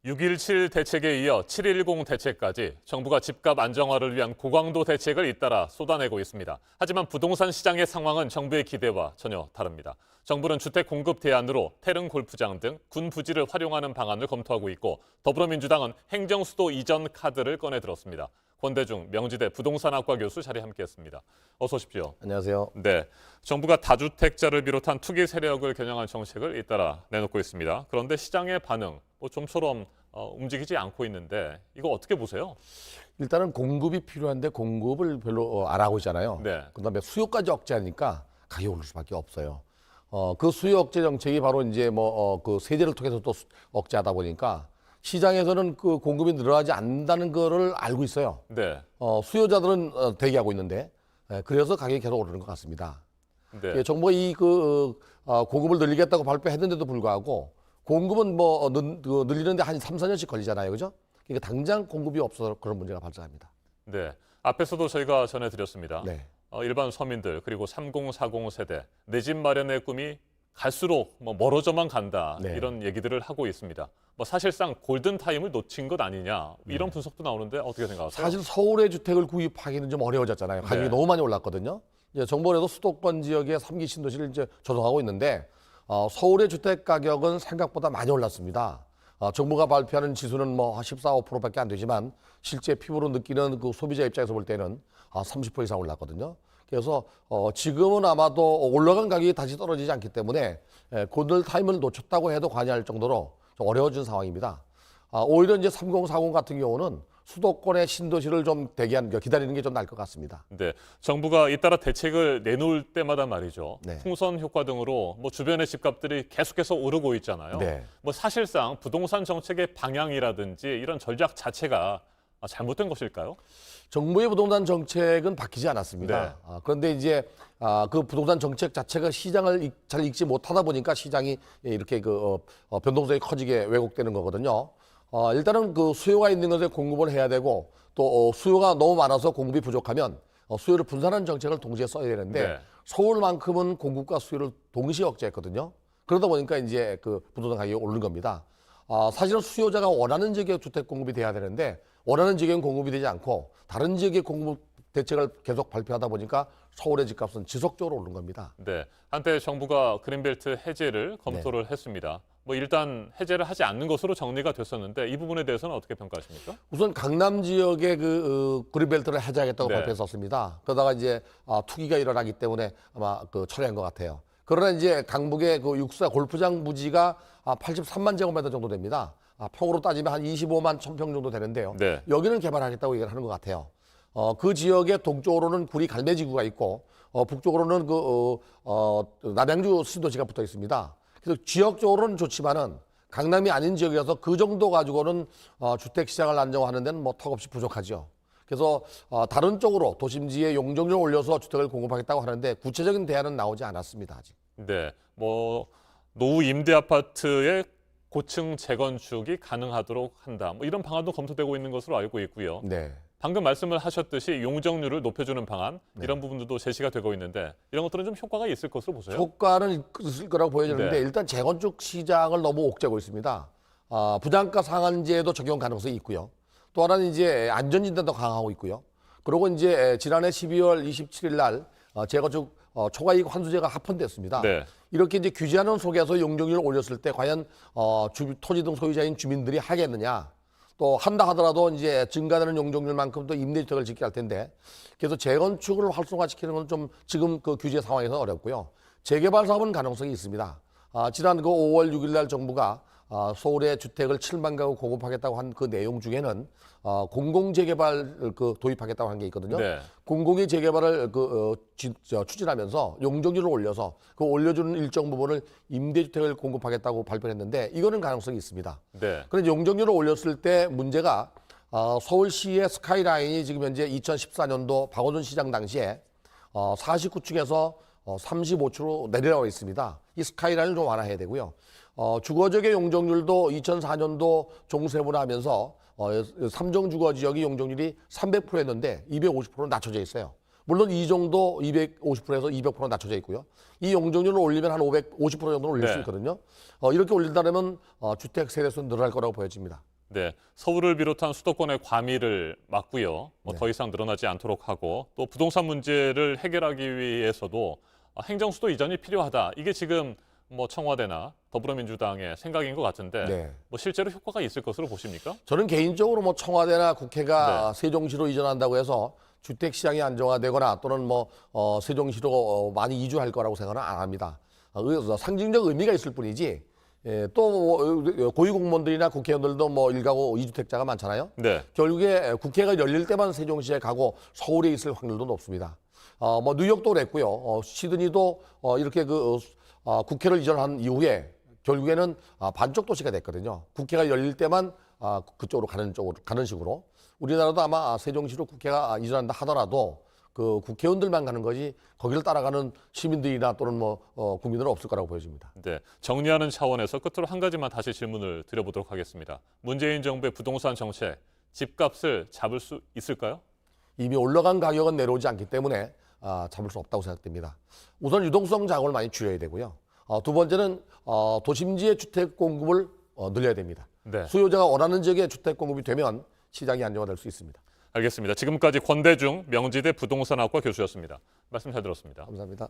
6.17 대책에 이어 7.10 대책까지 정부가 집값 안정화를 위한 고강도 대책을 잇따라 쏟아내고 있습니다. 하지만 부동산 시장의 상황은 정부의 기대와 전혀 다릅니다. 정부는 주택 공급 대안으로 태릉 골프장 등 군 부지를 활용하는 방안을 검토하고 있고 더불어민주당은 행정수도 이전 카드를 꺼내 들었습니다. 권대중 명지대 부동산학과 교수 자리에 함께했습니다. 어서 오십시오. 안녕하세요. 네, 정부가 다주택자를 비롯한 투기 세력을 겨냥한 정책을 잇따라 내놓고 있습니다. 그런데 시장의 반응 좀처럼 움직이지 않고 있는데 이거 어떻게 보세요? 일단은 공급이 필요한데 공급을 별로 안 하고 있잖아요. 네. 그다음에 수요까지 억제하니까 가격이 오를 수밖에 없어요. 그 수요 억제 정책이 바로 이제 그 세제를 통해서 또 억제하다 보니까 시장에서는 그 공급이 늘어나지 않는다는 거를 알고 있어요. 네. 수요자들은 대기하고 있는데 그래서 가격이 계속 오르는 것 같습니다. 네. 정부가 공급을 늘리겠다고 발표했는데도 불구하고 공급은 늘리는데 한 3, 4년씩 걸리잖아요. 그죠? 그러니까 당장 공급이 없어서 그런 문제가 발생합니다. 네. 앞에서도 저희가 전해드렸습니다. 네. 일반 서민들 그리고 3040 세대 내 집 마련의 꿈이 갈수록 멀어져만 간다 네. 이런 얘기들을 하고 있습니다. 사실상 골든 타임을 놓친 것 아니냐 이런 분석도 나오는데 어떻게 생각하세요? 사실 서울의 주택을 구입하기는 좀 어려워졌잖아요. 가격이 네. 너무 많이 올랐거든요. 이제 정부에서 수도권 지역의 3기 신도시를 이제 조성하고 있는데 서울의 주택 가격은 생각보다 많이 올랐습니다. 정부가 발표하는 지수는 14, 5%밖에 안 되지만 실제 피부로 느끼는 그 소비자 입장에서 볼 때는 30% 이상 올랐거든요. 그래서 지금은 아마도 올라간 가격이 다시 떨어지지 않기 때문에 골든 타임을 놓쳤다고 해도 과언할 정도로 좀 어려워진 상황입니다. 오히려 이제 3040 같은 경우는 수도권의 신도시를 좀 기다리는 게 좀 나을 것 같습니다. 네, 정부가 잇따라 대책을 내놓을 때마다 말이죠. 네. 풍선 효과 등으로 주변의 집값들이 계속해서 오르고 있잖아요. 네. 사실상 부동산 정책의 방향이라든지 이런 전략 자체가 잘못된 것일까요? 정부의 부동산 정책은 바뀌지 않았습니다. 네. 그런데 이제 그 부동산 정책 자체가 시장을 잘 읽지 못하다 보니까 시장이 이렇게 변동성이 커지게 왜곡되는 거거든요. 일단은 그 수요가 있는 것에 공급을 해야 되고 또 수요가 너무 많아서 공급이 부족하면 수요를 분산하는 정책을 동시에 써야 되는데 네. 서울만큼은 공급과 수요를 동시에 억제했거든요. 그러다 보니까 이제 그 부동산 가격이 오르는 겁니다. 사실은 수요자가 원하는 지역에 주택 공급이 돼야 되는데 원하는 지역엔 공급이 되지 않고 다른 지역의 공급 대책을 계속 발표하다 보니까 서울의 집값은 지속적으로 오르는 겁니다. 네, 한때 정부가 그린벨트 해제를 검토를 네. 했습니다. 일단 해제를 하지 않는 것으로 정리가 됐었는데 이 부분에 대해서는 어떻게 평가하십니까? 우선 강남 지역의 그린벨트를 해제하겠다고 네. 발표했었습니다. 그러다가 이제 투기가 일어나기 때문에 아마 철회한 것 같아요. 그러나 이제 강북의 그 육사 골프장 부지가 83만 제곱미터 정도 됩니다. 평으로 따지면 한 25만 1,000평 정도 되는데요. 네. 여기는 개발하겠다고 얘기를 하는 것 같아요. 그 지역의 동쪽으로는 구리 갈매지구가 있고 북쪽으로는 남양주 신도시가 붙어 있습니다. 그래서 지역적으로는 좋지만은 강남이 아닌 지역이라서 그 정도 가지고는 주택 시장을 안정화하는 데는 턱없이 부족하죠. 그래서 다른 쪽으로 도심지에 용적률을 올려서 주택을 공급하겠다고 하는데 구체적인 대안은 나오지 않았습니다. 아직. 네, 노후 임대 아파트의 고층 재건축이 가능하도록 한다. 이런 방안도 검토되고 있는 것으로 알고 있고요. 네. 방금 말씀을 하셨듯이 용적률을 높여주는 방안 이런 부분들도 제시가 되고 있는데 이런 것들은 좀 효과가 있을 것으로 보세요. 효과는 있을 거라고 보여지는데 네. 일단 재건축 시장을 너무 옥죄고 있습니다. 부장가 상한제도 적용 가능성이 있고요. 또 하나는 이제 안전진단도 강화하고 있고요. 그리고 이제 지난해 12월 27일 날 재건축 초과이익 환수제가 합헌됐습니다. 네. 이렇게 이제 규제하는 속에서 용적률을 올렸을 때 과연 토지 등 소유자인 주민들이 하겠느냐? 또 한다 하더라도 이제 증가되는 용적률만큼 또 임대주택을 짓게 할 텐데 그래서 재건축을 활성화시키는 건 좀 지금 그 규제 상황에서 어렵고요. 재개발 사업은 가능성이 있습니다. 지난 5월 6일 날 정부가 서울의 주택을 7만 가구 공급하겠다고 한 그 내용 중에는 공공재개발 도입하겠다고 한 게 있거든요. 네. 공공의 재개발을 추진하면서 용적률을 올려서 그 올려주는 일정 부분을 임대주택을 공급하겠다고 발표했는데 이거는 가능성이 있습니다. 네. 그런데 용적률을 올렸을 때 문제가 서울시의 스카이라인이 지금 현재 2014년도 박원순 시장 당시에 49층에서 35층으로 내려와 있습니다. 이 스카이라인을 좀 완화해야 되고요. 주거지역의 용적률도 2004년도 종세분화 하면서 3종 주거 지역의 용적률이 300%였는데 250%로 낮춰져 있어요. 물론 이 정도 250%에서 200% 낮춰져 있고요. 이 용적률을 올리면 한 550% 정도는 올릴 수 네. 있거든요. 이렇게 올린다면 주택 세대수는 늘어날 거라고 보여집니다. 네, 서울을 비롯한 수도권의 과밀을 막고요. 네. 더 이상 늘어나지 않도록 하고 또 부동산 문제를 해결하기 위해서도 행정 수도 이전이 필요하다. 이게 지금 청와대나 더불어민주당의 생각인 것 같은데 네. 실제로 효과가 있을 것으로 보십니까? 저는 개인적으로 청와대나 국회가 네. 세종시로 이전한다고 해서 주택 시장이 안정화되거나 또는 세종시로 많이 이주할 거라고 생각은 안 합니다. 상징적 의미가 있을 뿐이지. 또 고위공무원들이나 국회의원들도 일가구 2주택자가 많잖아요. 네. 결국에 국회가 열릴 때만 세종시에 가고 서울에 있을 확률도 높습니다. 뉴욕도 그랬고요. 시드니도 이렇게 국회를 이전한 이후에 결국에는 반쪽 도시가 됐거든요. 국회가 열릴 때만 그쪽으로 가는 식으로. 우리나라도 아마 세종시로 국회가 이전한다 하더라도 그 국회의원들만 가는 거지 거기를 따라가는 시민들이나 또는 국민들은 없을 거라고 보여집니다. 네, 정리하는 차원에서 끝으로 한 가지만 다시 질문을 드려보도록 하겠습니다. 문재인 정부의 부동산 정책, 집값을 잡을 수 있을까요? 이미 올라간 가격은 내려오지 않기 때문에 잡을 수 없다고 생각됩니다. 우선 유동성 자금을 많이 줄여야 되고요. 두 번째는 도심지의 주택 공급을 늘려야 됩니다. 네. 수요자가 원하는 지역에 주택 공급이 되면 시장이 안정화될 수 있습니다. 알겠습니다. 지금까지 권대중 명지대 부동산학과 교수였습니다. 말씀 잘 들었습니다. 감사합니다.